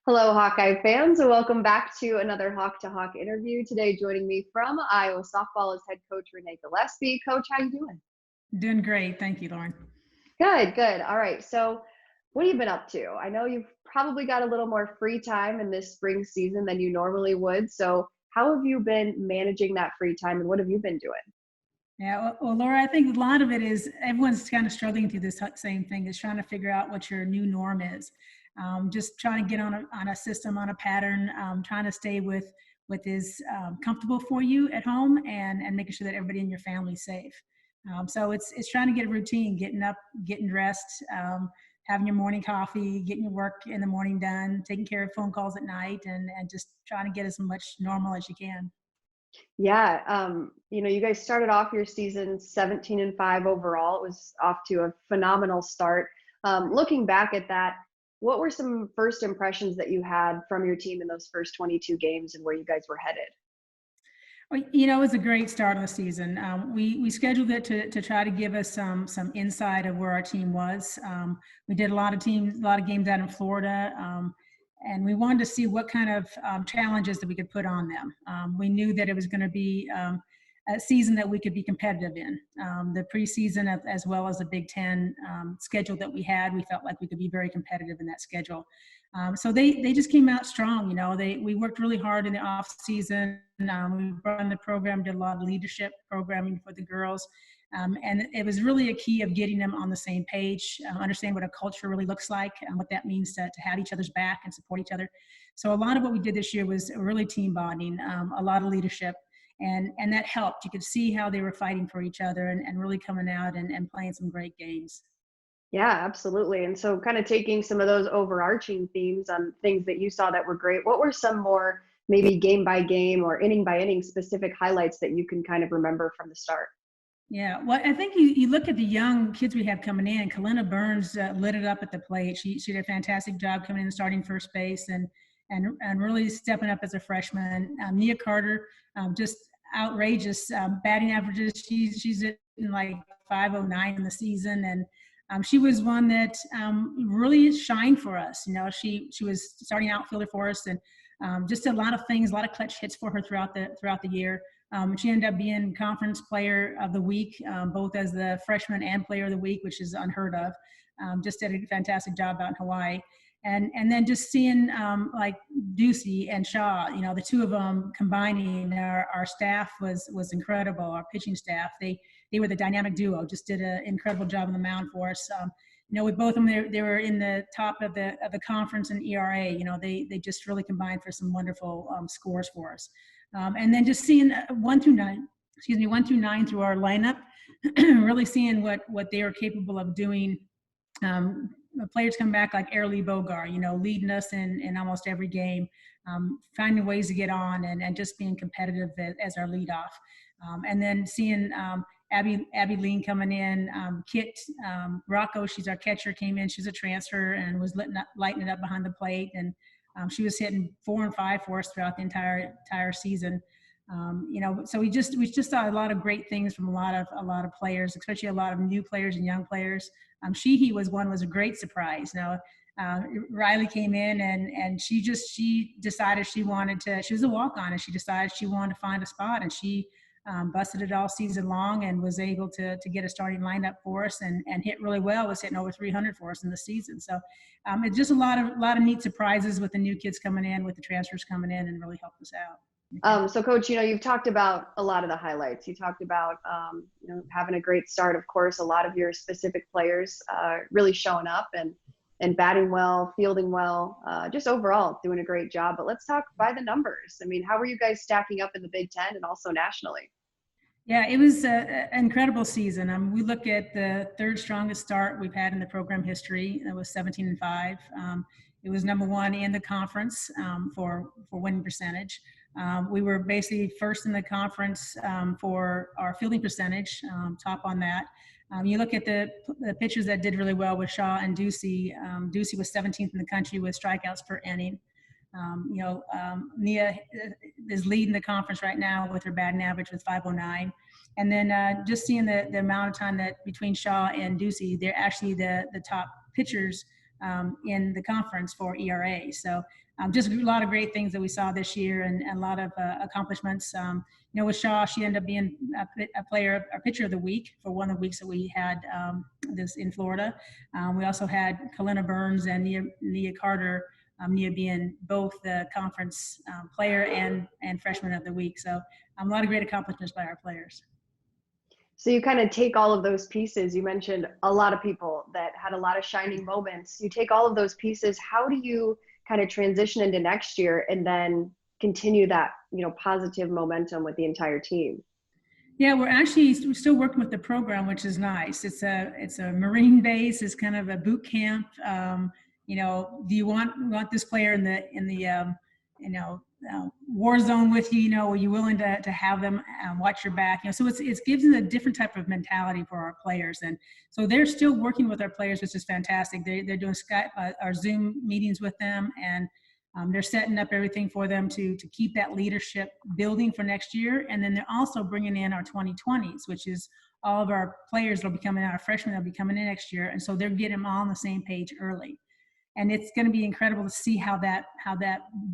Hello, Hawkeye fans, and welcome back to another Hawk2Hawk interview. Today, joining me from Iowa softball is head coach Renee Gillispie. Coach, how you doing? Doing great. Thank you, Lauren. Good, good. All right. So, what have you been up to? I know you've probably got a little more free time in this spring season than you normally would. So, how have you been managing that free time, and what have you been doing? Yeah, well, Laura, I think a lot of it is everyone's kind of struggling through this same thing, is trying to figure out what your new norm is. Just trying to get on a system, on a pattern, trying to stay with what is comfortable for you at home, and making sure that everybody in your family is safe. So it's trying to get a routine, getting up, getting dressed, having your morning coffee, getting your work in the morning done, taking care of phone calls at night, and just trying to get as much normal as you can. Yeah, you guys started off your season 17-5 overall. It was off to a phenomenal start. Looking back at that, what were some first impressions that you had from your team in those first 22 games and where you guys were headed? Well, it was a great start of the season. We scheduled it to try to give us some insight of where our team was. We did a lot of games out in Florida, and we wanted to see what kind of challenges that we could put on them. We knew that it was going to be a season that we could be competitive in. The preseason, as well as the Big Ten schedule that we had, we felt like we could be very competitive in that schedule. So they just came out strong. We worked really hard in the off season. We run the program, did a lot of leadership programming for the girls. And it was really a key of getting them on the same page, understand what a culture really looks like and what that means to have each other's back and support each other. So a lot of what we did this year was really team bonding, a lot of leadership, and that helped. You could see how they were fighting for each other and really coming out and playing some great games. Yeah, absolutely. And so, kind of taking some of those overarching themes on things that you saw that were great, what were some more maybe game by game or inning by inning specific highlights that you can kind of remember from the start? Yeah, well, I think you look at the young kids we have coming in. Kalina Burns lit it up at the plate. She did a fantastic job coming in and starting first base and really stepping up as a freshman. Nia Carter, just outrageous batting averages. She's at like 509 in the season, and she was one that really shined for us. She was starting outfielder for us, and just a lot of things, a lot of clutch hits for her throughout the year. She ended up being conference player of the week, both as the freshman and player of the week, which is unheard of. Just did a fantastic job out in Hawaii. And then just seeing like Ducey and Shaw, the two of them combining, our staff was incredible. Our pitching staff, they were the dynamic duo, just did an incredible job on the mound for us. With both of them, they were in the top of the conference in ERA. They just really combined for some wonderful scores for us. And then just seeing 1 through 9 through our lineup, really seeing what they are capable of doing. Players come back like Airly Bogar, leading us in almost every game, finding ways to get on and just being competitive as our leadoff. And then seeing Abby Lean coming in, Kit Rocco, she's our catcher, came in. She's a transfer and was lighting it up behind the plate, and she was hitting 4 and 5 for us throughout the entire season. So we just saw a lot of great things from a lot of players, especially a lot of new players and young players. Sheehy was a great surprise. Now, Riley came in and she decided she was a walk-on, and she decided she wanted to find a spot, and she busted it all season long and was able to get a starting lineup for us and hit really well. Was hitting over 300 for us in the season. So it's just a lot of neat surprises with the new kids coming in, with the transfers coming in, and really helped us out. So Coach, you've talked about a lot of the highlights. You talked about, having a great start. Of course, a lot of your specific players really showing up and batting well, fielding well, just overall doing a great job. But let's talk by the numbers. I mean, how were you guys stacking up in the Big Ten and also nationally? Yeah, it was an incredible season. We look at the third strongest start we've had in the program history. That was 17-5. It was number one in the conference for winning percentage. We were basically first in the conference for our fielding percentage, top on that. You look at the pitchers that did really well with Shaw and Ducey. Ducey was 17th in the country with strikeouts per inning. Nia is leading the conference right now with her batting average with 509. And then just seeing the amount of time that between Shaw and Ducey, they're actually the top pitchers in the conference for ERA. So just a lot of great things that we saw this year, and a lot of accomplishments. With Shaw, she ended up being a pitcher of the week for one of the weeks that we had this in Florida. We also had Kalina Burns and Nia Carter, Nia being both the conference player and freshman of the week. So a lot of great accomplishments by our players. So you kind of take all of those pieces. You mentioned a lot of people that had a lot of shining moments. You take all of those pieces. How do you kind of transition into next year and then continue that, positive momentum with the entire team? Yeah, we're still working with the program, which is nice. It's a Marine base. It's kind of a boot camp. Do you want this player in the war zone with you? Are you willing to have them watch your back? So it gives them a different type of mentality for our players, and so they're still working with our players, which is fantastic. They're doing Skype or Zoom meetings with them, and they're setting up everything for them to keep that leadership building for next year. And then they're also bringing in our 2020s, which is all of our players that'll be coming in, our freshmen that'll be coming in next year, and so they're getting them all on the same page early. And it's going to be incredible to see how that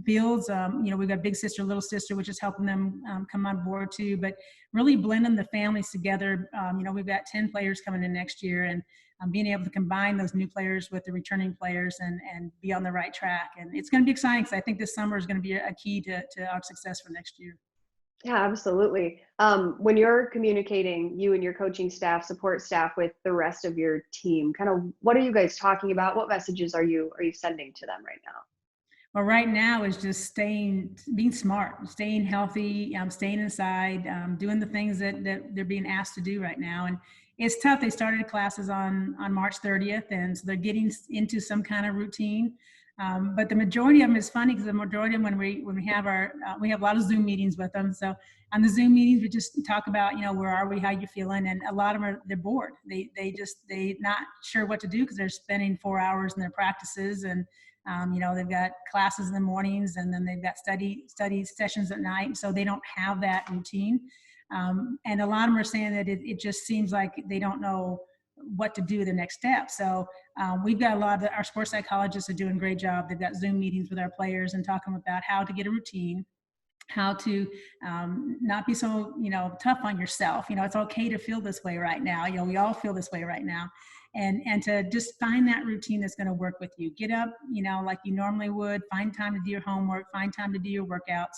builds. We've got big sister, little sister, which is helping them come on board too. But really blending the families together. We've got 10 players coming in next year, and being able to combine those new players with the returning players and be on the right track. And it's going to be exciting, because I think this summer is going to be a key to our success for next year. Yeah, absolutely. When you're communicating, you and your coaching staff, support staff, with the rest of your team, kind of what are you guys talking about? What messages are you sending to them right now? Well, right now is just being smart, staying healthy, staying inside, doing the things that they're being asked to do right now. And it's tough. They started classes on March 30th, and so they're getting into some kind of routine. But the majority of them is funny, because the majority of them, when we have we have a lot of Zoom meetings with them. So on the Zoom meetings, we just talk about, where are we, how you feeling? And a lot of them they're bored. They're not sure what to do, because they're spending 4 hours in their practices, and they've got classes in the mornings, and then they've got study sessions at night. So they don't have that routine. And a lot of them are saying that it just seems like they don't know what to do the next step. So we've got a lot of our sports psychologists are doing a great job. They've got Zoom meetings with our players and talking about how to get a routine, how to not be so tough on yourself. It's okay to feel this way right now. We all feel this way right now. And to just find that routine that's going to work with you. Get up, like you normally would. Find time to do your homework. Find time to do your workouts.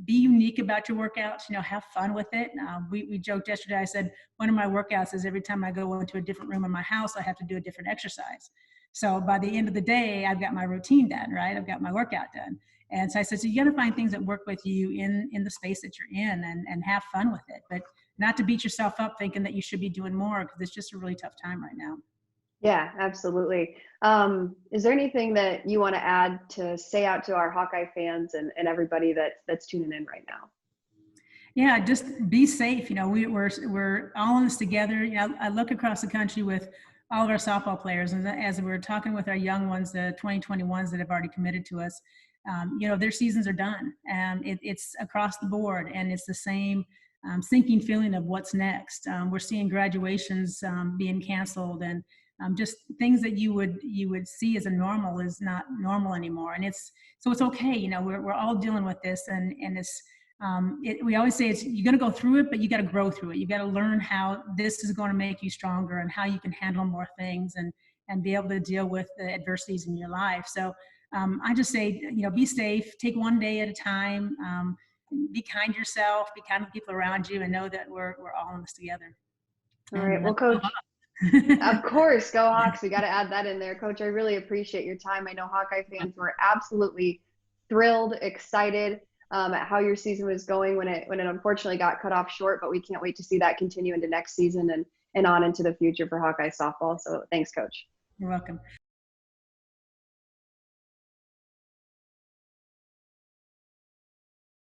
Be unique about your workouts. Have fun with it. We joked yesterday. I said one of my workouts is every time I go into a different room in my house, I have to do a different exercise. So by the end of the day, I've got my routine done, right? I've got my workout done. And so I said, so you got to find things that work with you in the space that you're in, and have fun with it. But not to beat yourself up thinking that you should be doing more, because it's just a really tough time right now. Yeah, absolutely. Is there anything that you want to add to say out to our Hawkeye fans and everybody that's tuning in right now? Yeah, just be safe. We're all in this together. I look across the country with all of our softball players, and as we're talking with our young ones, the 2021s that have already committed to us, their seasons are done. It's across the board, and it's the same sinking feeling of what's next. We're seeing graduations being canceled, and just things that you would see as a normal is not normal anymore. And it's okay. We're all dealing with this, and it's we always say you're going to go through it, but you got to grow through it. You got to learn how this is going to make you stronger, and how you can handle more things, and be able to deal with the adversities in your life. So I just say, be safe, take one day at a time, be kind to yourself, be kind to the people around you, and know that we're all in this together. All right. Well, Coach, of course, go Hawks. We got to add that in there. Coach, I really appreciate your time. I know Hawkeye fans were absolutely thrilled, excited at how your season was going when it unfortunately got cut off short, but we can't wait to see that continue into next season and on into the future for Hawkeye softball. So thanks, Coach. You're welcome.